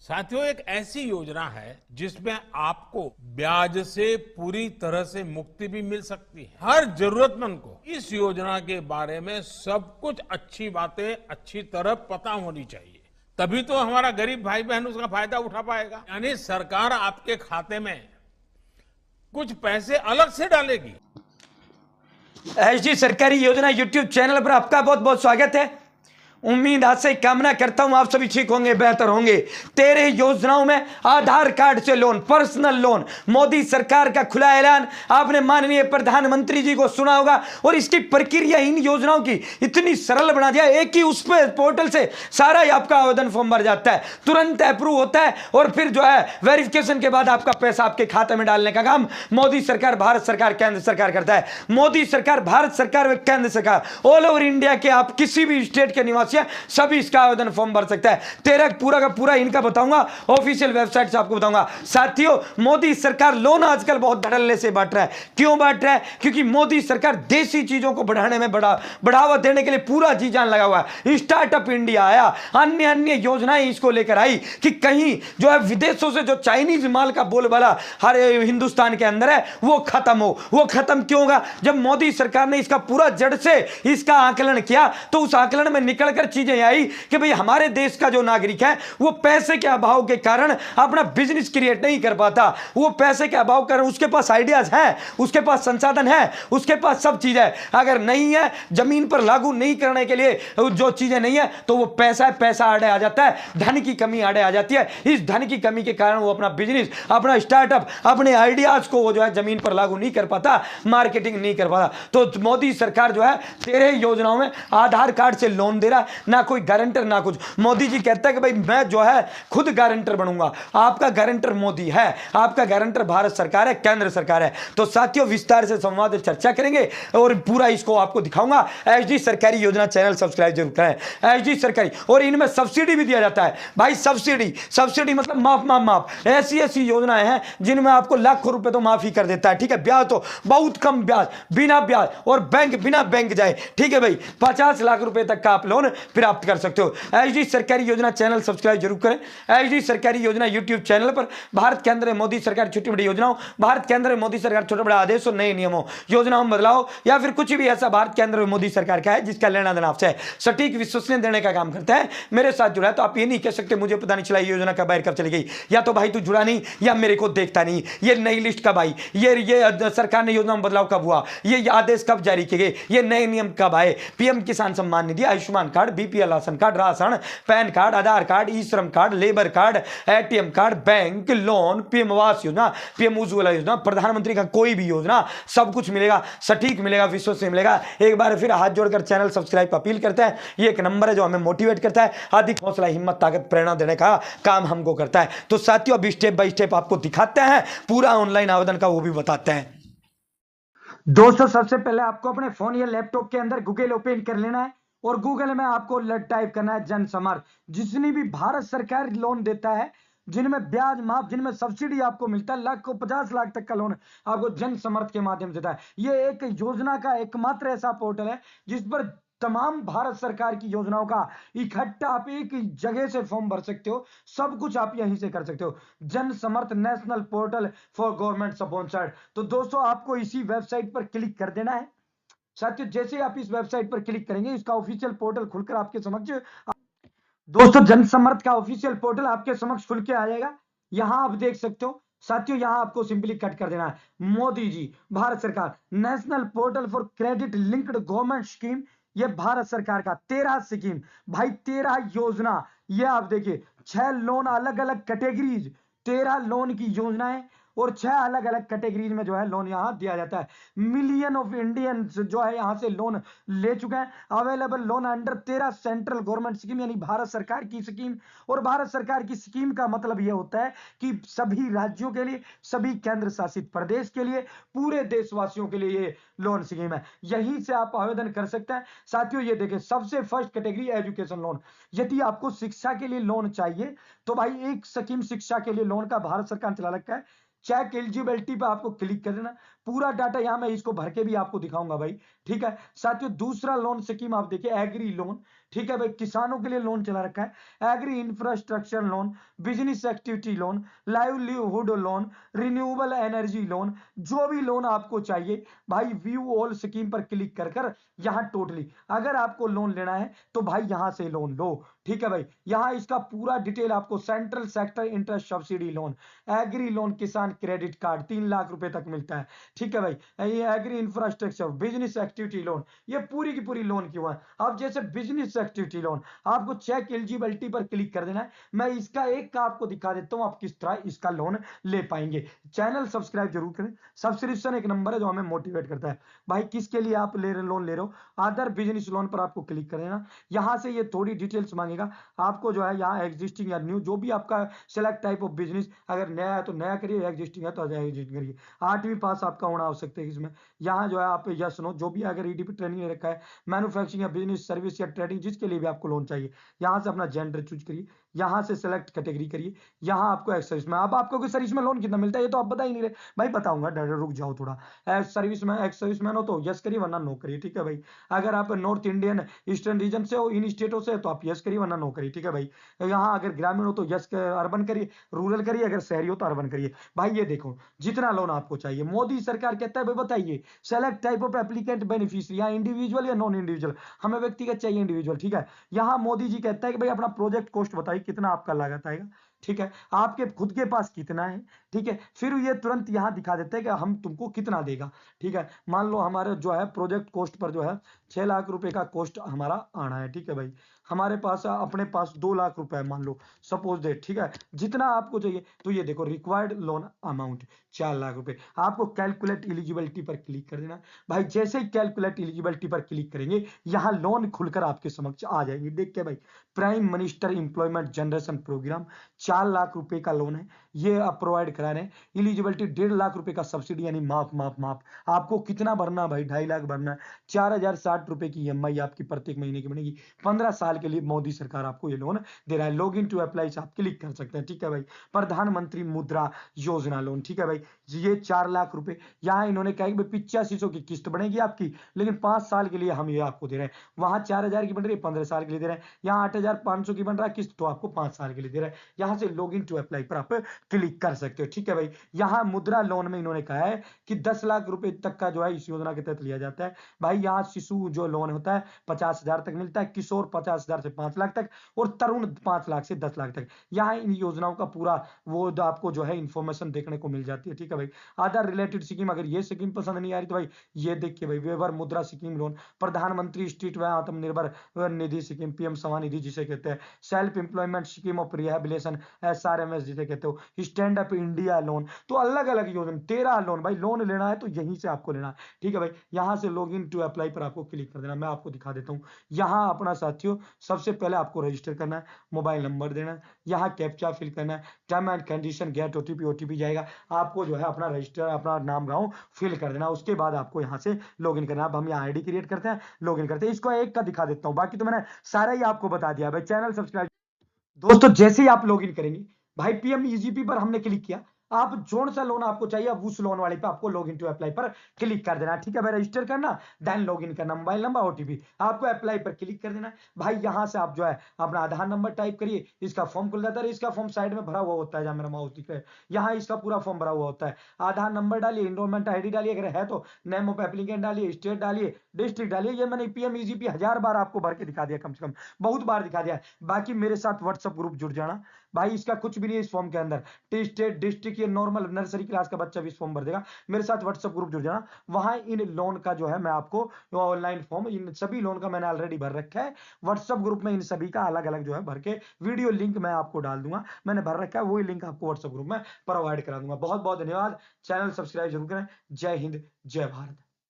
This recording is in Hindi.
साथियों, एक ऐसी योजना है जिसमें आपको ब्याज से पूरी तरह से मुक्ति भी मिल सकती है। हर जरूरतमंद को इस योजना के बारे में सब कुछ अच्छी बातें अच्छी तरह पता होनी चाहिए, तभी तो हमारा गरीब भाई बहन उसका फायदा उठा पाएगा। यानी सरकार आपके खाते में कुछ पैसे अलग से डालेगी। एचडी सरकारी योजना यूट्यूब चैनल पर आपका बहुत बहुत स्वागत है। उम्मीद आज से कामना करता हूं आप सभी ठीक होंगे, बेहतर होंगे। 13 योजनाओं में आधार कार्ड से लोन, पर्सनल लोन, मोदी सरकार का खुला ऐलान आपने माननीय प्रधानमंत्री जी को सुना होगा। और इसकी प्रक्रिया इन योजनाओं की इतनी सरल बना दिया, एक ही उस पर पोर्टल से सारा ही आपका आवेदन फॉर्म भर जाता है, तुरंत अप्रूव होता है और फिर जो है वेरिफिकेशन के बाद आपका पैसा आपके खाते में डालने का काम मोदी सरकार, भारत सरकार, केंद्र सरकार करता है। मोदी सरकार, भारत सरकार व केंद्र सरकार, ऑल ओवर इंडिया के आप किसी भी स्टेट के निवासी सभी इसका आवेदन फॉर्म भर सकता है। 13 पूरा का पूरा इनका बताऊंगा, ऑफिशियल वेबसाइट से आपको बताऊंगा। साथियों, मोदी सरकार लोन आजकल बहुत धड़ल्ले से बांट रहा है। क्यों बांट रहा है? क्योंकि मोदी सरकार देसी चीजों को बढ़ाने में बढ़ावा देने के लिए पूरा जी जान लगा हुआ है। स्टार्टअप इंडिया आया, अन्य अन्य योजनाएं इसको लेकर आई कि कहीं जो है विदेशों से जो चाइनीज माल का बोलबाला हर हिंदुस्तान के अंदर है वो खत्म हो। वो खत्म क्यों होगा? जब मोदी सरकार ने इसका पूरा जड़ से इसका आकलन किया तो उस आकलन में निकल चीजें आई कि भाई हमारे देश का जो नागरिक है वो पैसे के अभाव के कारण अपना बिजनेस क्रिएट नहीं कर पाता। वो पैसे के अभाव के कारण उसके पास आइडियाज हैं, उसके पास संसाधन है, उसके पास सब चीज है, अगर नहीं है जमीन पर लागू नहीं करने के लिए जो चीजें नहीं है तो वो पैसा आड़े आ जाता है, धन की कमी आड़े आ जाती है। इस धन की कमी के कारण वो अपना बिजनेस, अपना स्टार्टअप, अपने आइडियाज को वो जो है जमीन पर लागू नहीं कर पाता, मार्केटिंग नहीं कर पाता। तो मोदी सरकार जो है 13 योजनाओं में आधार कार्ड से लोन दे रहा, ना कोई गारंटर ना कुछ। मोदी जी कहता है कि भाई मैं जो है खुद गारंटर बनूंगा। आपका गारंटर मोदी है, आपका गारंटर भारत सरकार है, केंद्र सरकार है। तो साथियों, विस्तार से संवाद चर्चा करेंगे और पूरा इसको आपको दिखाऊंगा। एचडी सरकारी योजना चैनल सब्सक्राइब जरूर करें। एचडी सरकारी, और इनमें सब्सिडी भी दिया जाता है भाई। सब्सिडी मतलब माफ। ऐसी योजनाएं हैं जिनमें आपको लाखों रुपए तो माफी कर देता है, ठीक है। ब्याज तो बहुत कम ब्याज, बिना ब्याज, और बिना बैंक जाए, ठीक है भाई। 50 लाख रुपए तक का आप लोन प्राप्त कर सकते हो। एचडी सरकारी योजना चैनल सब्सक्राइब जरूर करें। एचडी सरकारी योजना यूट्यूब चैनल पर भारत केंद्र मोदी सरकार छोटी बड़ी योजनाओं, भारत केंद्र मोदी सरकार छोटे बड़े आदेशों, नए नियमों, योजनाओं में बदलाव या फिर कुछ भी ऐसा भारत केंद्र मोदी सरकार का है जिसका लेना देना आपसे है, सटीक विश्वसनीय देने का काम करता है। मेरे साथ जुड़ा है तो आप ये नहीं कह सकते मुझे पता नहीं चला योजना कब बाहर कब चली गई, या तो भाई तू जुड़ा नहीं या मेरे को देखता नहीं, ये नई लिस्ट कब आई, ये सरकार ने योजना में बदलाव कब हुआ, ये आदेश कब जारी किए गए, ये नए नियम कब आए, PM Kisan Samman Nidhi, Ayushman card, BPL ration card, ration, PAN card, Aadhaar card, e Shram card, labour card, ATM card, bank loan, PM Awas Yojana, PM Ujjwala योजना, प्रधानमंत्री का कोई भी योजना, सब कुछ मिलेगा, सटीक मिलेगा, विश्वसनीय मिलेगा। एक बार फिर हाथ जोड़कर चैनल सब्सक्राइब का अपील करते हैं। ये एक नंबर है जो हमें मोटिवेट करता है, अधिक हौसला, हिम्मत, ताकत, प्रेरणा देने का काम हमको करता है। तो साथियों, अभी स्टेप बाय स्टेप आपको दिखाते हैं, पूरा ऑनलाइन आवेदन का वो भी बताते हैं। दोस्तों, सबसे पहले आपको अपने फोन या लैपटॉप के अंदर गूगल ओपन कर लेना है और गूगल में आपको टाइप करना है जन समर्थ। जितनी भी भारत सरकार लोन देता है, जिनमें ब्याज माफ, जिनमें सब्सिडी आपको मिलता है, लाख को 50 लाख तक का लोन आपको जन समर्थ के माध्यम से देता है। ये एक योजना का एकमात्र ऐसा पोर्टल है जिस पर तमाम भारत सरकार की योजनाओं का इकट्ठा आप एक ही जगह से फॉर्म भर सकते हो। सब कुछ आप यहीं से कर सकते हो। Jan Samarth national portal for government sponsored. तो दोस्तों, आपको इसी वेबसाइट पर क्लिक कर देना है। साथियों, जैसे आप इस वेबसाइट पर क्लिक करेंगे, इसका ऑफिशियल पोर्टल खुलकर आपके समक्ष, दोस्तों जन समर्थ का ऑफिशियल पोर्टल आपके समक्ष खुल के आ जाएगा। यहां आप देख सकते हो। साथियों, यहां आपको सिंपली कट कर देना है मोदी जी, भारत सरकार, national portal for credit linked government scheme. ये भारत सरकार का 13 स्कीम भाई, 13 योजना। ये आप देखिए 6 लोन, अलग अलग कैटेगरीज, 13 लोन की योजनाएं और 6 अलग अलग कैटेगरीज में जो है लोन यहां दिया जाता है। मिलियन ऑफ इंडियंस जो है यहां से लोन ले चुके हैं। Available loan under 13 central government scheme, यानी भारत सरकार की स्कीम। और भारत सरकार की स्कीम का मतलब यह होता है कि सभी राज्यों के लिए, सभी केंद्र शासित प्रदेश के लिए, पूरे देशवासियों के लिए ये लोन स्कीम है। यहीं से आप आवेदन कर सकते हैं। साथियों, ये देखिए, सबसे फर्स्ट कैटेगरी एजुकेशन लोन। यदि आपको शिक्षा के लिए लोन चाहिए तो भाई एक स्कीम शिक्षा के लिए लोन का भारत सरकार ने चला रखा है। चेक एलिजिबिलिटी पे आपको क्लिक कर देना। पूरा डाटा यहां मैं इसको भर के भी आपको दिखाऊंगा भाई, ठीक है। साथियों, दूसरा लोन स्कीम आप देखिए, एग्री लोन। ठीक है भाई, किसानों के लिए लोन चला रखा है, agri infrastructure loan, business activity loan, livelihood loan, renewable energy loan, जो भी लोन आपको चाहिए भाई व्यू ऑल स्कीम पर क्लिक कर कर यहां टोटली अगर आपको लोन लेना है तो भाई यहां से लोन लो। ठीक है भाई, यहां इसका पूरा डिटेल आपको central sector interest subsidy loan, agri loan, Kisan credit card 3 lakh रुपए तक मिलता है। ठीक है भाई, ये agri infrastructure, business activity loan, ये पूरी की पूरी लोन की हुआ है। अब जैसे बिजनेस एक्टिविटी लोन आपको चेक एलिजिबिलिटी पर क्लिक कर देना है। मैं इसका एक का आपको दिखा देता हूं आप किस तरह इसका लोन ले पाएंगे। चैनल सब्सक्राइब जरूर करें, सब्सक्रिप्शन एक नंबर है जो हमें मोटिवेट करता है। भाई किसके लिए आप लोन ले रहे हो, अदर बिजनेस लोन पर आपको क्लिक कर देना। यहां से ये थोड़ी डिटेल्स मांगेगा आपको, जो है यहाँ एग्जिस्टिंग या न्यू, जो भी आपका सेलेक्ट टाइप ऑफ बिजनेस, अगर नया है तो नया करिए, एग्जिस्टिंग है तो एग्जिस्टिंग करिए। 8वीं पास आपका होना आवश्यक है इसमें। यहाँ जो है आप यस नो जो भी अगर ईडीपी ट्रेनिंग ले रखा है, मैन्युफैक्चरिंग या बिजनेस सर्विस या ट्रेडिंग, जिसके लिए भी आपको लोन चाहिए, यहाँ से अपना जेंडर चूज करिए, यहाँ से सेलेक्ट कैटेगरी करिए, यहाँ आपको एक्स में। अब आपको कि सर इसमें लोन कितना मिलता है ये तो आप बता ही नहीं रहे, भाई बताऊंगा, रुक जाओ थोड़ा। सर्विस में एक्स सर्विस मैन हो तो यस करिए वरना नो करिए। ठीक है भाई, अगर आप नॉर्थ इंडियन ईस्टर्न रीजन से हो, इन स्टेटों से, तो आप यस करिए वरना नो करिए। ठीक है भाई, यहाँ अगर ग्रामीण हो तो यस अर्बन करिए, रूरल करिए, अगर शहरी हो तो अर्बन करिए। भाई ये देखो जितना लोन आपको चाहिए, मोदी सरकार कहता है भाई बताइए select type of applicant beneficiary, या इंडिविजुअल या नॉन इंडिविजुअल, हमें व्यक्तिगत चाहिए इंडिविजुअल। ठीक है, यहाँ मोदी जी कहता है कि भाई अपना प्रोजेक्ट कॉस्ट बताइए कितना आपका लागत आएगा। ठीक है, आपके खुद के पास कितना है। ठीक है, फिर ये तुरंत यहां दिखा देते हैं कि हम तुमको कितना देगा। ठीक है, मान लो हमारे जो है प्रोजेक्ट कॉस्ट पर जो है 6 लाख रुपए का कॉस्ट हमारा आना है। ठीक है भाई, हमारे पास अपने पास 2 लाख रुपए मान लो सपोज डेट। ठीक है, जितना आपको चाहिए तो ये देखो रिक्वायर्ड लोन अमाउंट 4 लाख रुपए, आपको कैलकुलेट एलिजिबिलिटी पर क्लिक कर देना। भाई जैसे ही कैलकुलेट एलिजिबिलिटी पर क्लिक करेंगे यहाँ लोन खुलकर आपके समक्ष आ जाएंगे। देख के भाई, prime minister employment generation programme 4 lakh रुपए का लोन है, ये आप प्रोवाइड करा रहे हैं। एलिजिबिलिटी 1.5 लाख रुपए का सब्सिडी, यानी माफ माफ माफ आपको कितना भरना भाई, 2.5 लाख भरना है। 4060 रुपए की ईएमआई आपकी प्रत्येक महीने की बनेगी। 15 साल के लिए मोदी सरकार आपको ये लोन दे रहा है। लॉग इन टू अप्लाई आप क्लिक कर सकते हैं। ठीक है भाई, प्रधानमंत्री मुद्रा योजना लोन। ठीक है भाई, ये 4 लाख रुपए, यहाँ इन्होंने कहा कि 8500 की किस्त बनेगी आपकी, लेकिन 5 साल के लिए हम ये आपको दे रहे हैं। वहां 4000 की बन रही है, 15 साल के लिए दे रहे हैं। यहाँ 8500 की बन रहा है किस्त, तो आपको 5 साल के लिए दे रहे हैं। यहाँ से लॉग इन टू अप्लाई पर आप क्लिक कर सकते हो। ठीक है भाई, यहाँ मुद्रा लोन में इन्होंने कहा है कि 10 लाख रुपए तक का जो है इस योजना के तहत लिया जाता है। भाई यहाँ शिशु जो लोन होता है 50,000 तक मिलता है, किशोर 50,000 से 5 लाख तक, और तरुण 5 लाख से 10 लाख तक। यहाँ इन योजनाओं का पूरा वो आपको जो है इंफॉर्मेशन देखने को मिल जाती है। ठीक है भाई, आधार रिलेटेड स्कीम, अगर ये स्कीम पसंद नहीं आ रही तो भाई ये देखिए भाई, वेवर मुद्रा स्कीम लोन, प्रधानमंत्री स्ट्रीट व आत्मनिर्भर निधि स्कीम, पीएम समानिधि जिसे कहते हैं, self employment scheme of rehabilitation, SRMS जिसे कहते हो, स्टैंड अप इंडिया लोन, तो अलग अलग योजना 13 लोन। भाई लोन लेना है तो यहीं से आपको लेना है। ठीक है भाई, यहां से लॉग इन टू अप्लाई पर आपको क्लिक कर देना। मैं आपको दिखा देता हूं, यहां अपना साथियों सबसे पहले आपको रजिस्टर करना है, मोबाइल नंबर देना है, यहाँ कैप्चा फिल करना है, term and condition, gate OTP जाएगा, आपको जो है अपना रजिस्टर, अपना नाम गांव फिल कर देना। उसके बाद आपको यहाँ से लॉग इन करना है। अब हम यहाँ आईडी क्रिएट करते हैं, लॉग इन करते हैं। इसको एक का दिखा देता हूं, बाकी तो मैंने सारा ही आपको बता दिया। भाई चैनल सब्सक्राइब दोस्तों, जैसे ही आप लॉग इन करेंगे भाई पीएम ईजीपी पर हमने क्लिक किया, आप जोन सा लोन आपको चाहिए, अब उस लोन वाले पे आपको लॉग इन टू अप्लाई पर क्लिक कर देना। ठीक है भाई, रजिस्टर करना, देन लॉग इन करना, मोबाइल नंबर ओटीपी, आपको अप्लाई पर क्लिक कर देना। भाई यहां से आप जो है अपना आधार नंबर टाइप करिए, इसका फॉर्म खुल जाता है। इसका फॉर्म साइड में भरा हुआ होता है, जहां मेरा माउस दिख रहा है, यहाँ इसका पूरा फॉर्म भरा हुआ होता है। आधार नंबर डालिए, इनरोलमेंट आईडी डालिए, अगर है तो नेम ऑफ एप्लीकेंट डालिए, स्टेट डालिए, डिस्ट्रिक्ट डालिए। ये मैंने पीएम ईजीपी 1000 बार आपको भर के दिखा दिया, कम से कम बहुत बार दिखा दिया। बाकी मेरे साथ व्हाट्सएप ग्रुप जुड़ जाना। भाई इसका कुछ भी नहीं है इस फॉर्म के अंदर, स्टेट डिस्ट्रिक्ट, ये नॉर्मल नर्सरी क्लास का बच्चा भी इस फॉर्म भर देगा। मेरे साथ व्हाट्सएप ग्रुप जुड़ जाना, वहां इन लोन का जो है मैं आपको ऑनलाइन फॉर्म, इन सभी लोन का मैंने ऑलरेडी भर रखा है। व्हाट्सएप ग्रुप में इन सभी का अलग अलग जो है भर के वीडियो लिंक मैं आपको डाल दूंगा, मैंने भर रखा है, वही लिंक आपको व्हाट्सएप ग्रुप में प्रोवाइड करा दूंगा। बहुत बहुत धन्यवाद, चैनल सब्सक्राइब जरूर करें। जय हिंद, जय भारत।